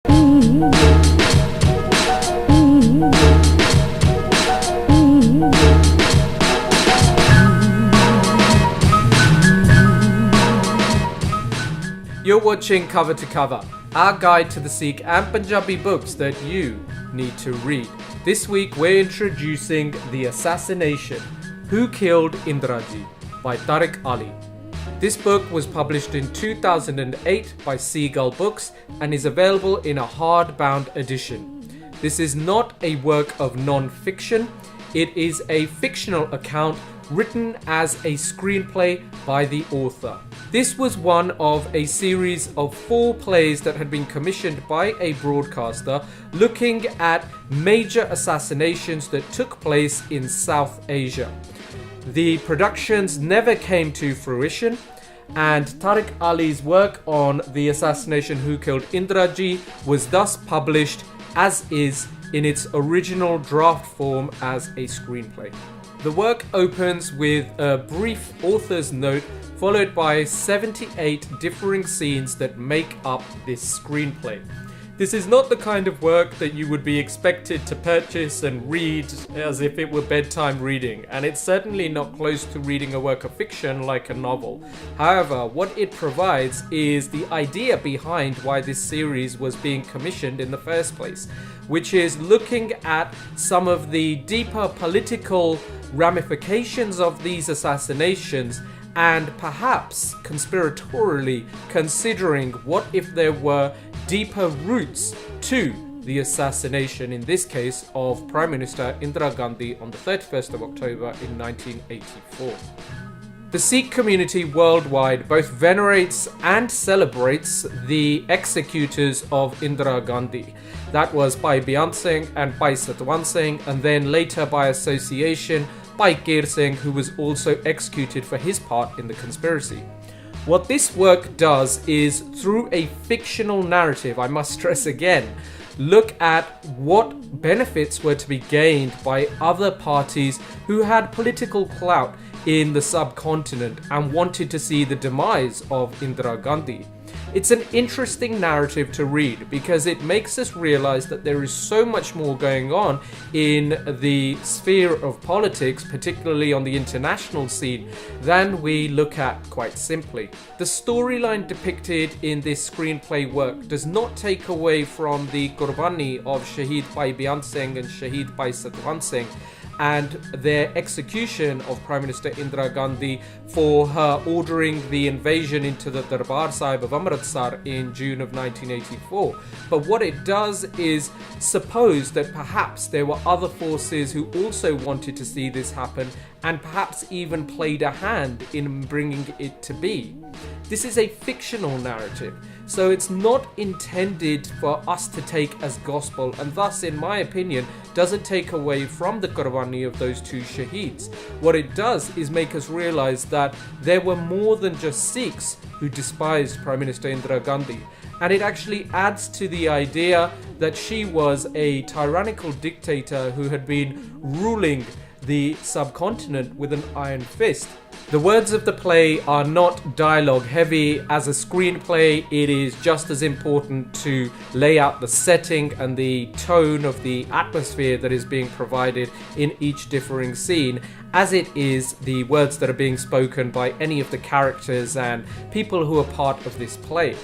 You're watching Cover to Cover, our guide to the Sikh and Punjabi books that you need to read. This week we're introducing The Assassination, Who Killed Indira G by Tariq Ali. This book was published in 2008 by Seagull Books and is available in a hardbound edition. This is not a work of non-fiction, it is a fictional account written as a screenplay by the author. This was one of a series of 4 plays that had been commissioned by a broadcaster looking at major assassinations that took place in South Asia. The productions never came to fruition, and Tariq Ali's work on The Assassination Who Killed Indira G was thus published as is in its original draft form as a screenplay. The work opens with a brief author's note followed by 78 differing scenes that make up this screenplay. This is not the kind of work that you would be expected to purchase and read as if it were bedtime reading, and it's certainly not close to reading a work of fiction like a novel. However, what it provides is the idea behind why this series was being commissioned in the first place, which is looking at some of the deeper political ramifications of these assassinations and perhaps conspiratorially considering what if there were deeper roots to the assassination, in this case, of Prime Minister Indira Gandhi on the 31st of October in 1984. The Sikh community worldwide both venerates and celebrates the executors of Indira Gandhi. That was Bhai Beyant Singh and Bhai Satwan Singh, and then later by association Bhai Kher Singh, who was also executed for his part in the conspiracy. What this work does is, through a fictional narrative, I must stress again, look at what benefits were to be gained by other parties who had political clout in the subcontinent and wanted to see the demise of Indira Gandhi. It's an interesting narrative to read because it makes us realize that there is so much more going on in the sphere of politics, particularly on the international scene, than we look at quite simply. The storyline depicted in this screenplay work does not take away from the Qurbani of Shaheed Bhai Beyant Singh and Shaheed Bhai Satwan Singh and their execution of Prime Minister Indira Gandhi for her ordering the invasion into the Darbar Sahib of Amritsar in June of 1984. But what it does is suppose that perhaps there were other forces who also wanted to see this happen and perhaps even played a hand in bringing it to be. This is a fictional narrative, so it's not intended for us to take as gospel, and thus, in my opinion, doesn't take away from the Qurbani of those 2 Shaheeds. What it does is make us realize that there were more than just Sikhs who despised Prime Minister Indira Gandhi, and it actually adds to the idea that she was a tyrannical dictator who had been ruling the subcontinent with an iron fist. The words of the play are not dialogue heavy. As a screenplay, it is just as important to lay out the setting and the tone of the atmosphere that is being provided in each differing scene as it is the words that are being spoken by any of the characters and people who are part of this play.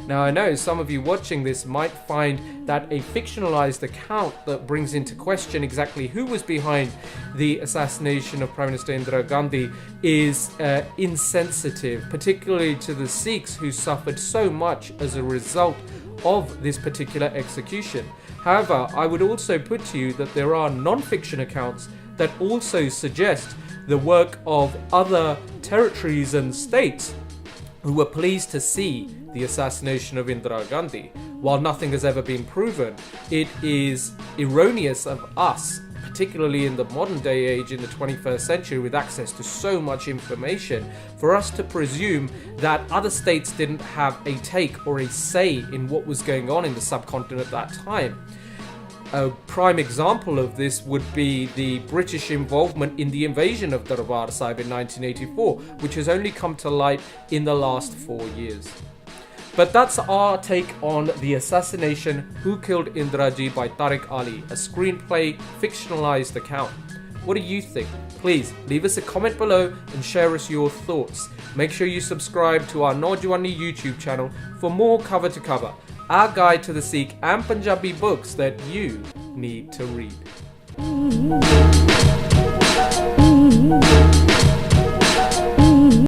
Now, I know some of you watching this might find that a fictionalized account that brings into question exactly who was behind the assassination of Prime Minister Indira Gandhi is insensitive, particularly to the Sikhs who suffered so much as a result of this particular execution. However, I would also put to you that there are non-fiction accounts that also suggest the work of other territories and states who were pleased to see the assassination of Indira Gandhi. While nothing has ever been proven, it is erroneous of us, particularly in the modern day age in the 21st century with access to so much information, for us to presume that other states didn't have a take or a say in what was going on in the subcontinent at that time. A prime example of this would be the British involvement in the invasion of Darbar Sahib in 1984, which has only come to light in the last 4 years. But that's our take on The Assassination, Who Killed Indira G by Tariq Ali, a screenplay fictionalized account. What do you think? Please leave us a comment below and share us your thoughts. Make sure you subscribe to our Naujawani YouTube channel for more cover to cover, our guide to the Sikh and Punjabi books that you need to read.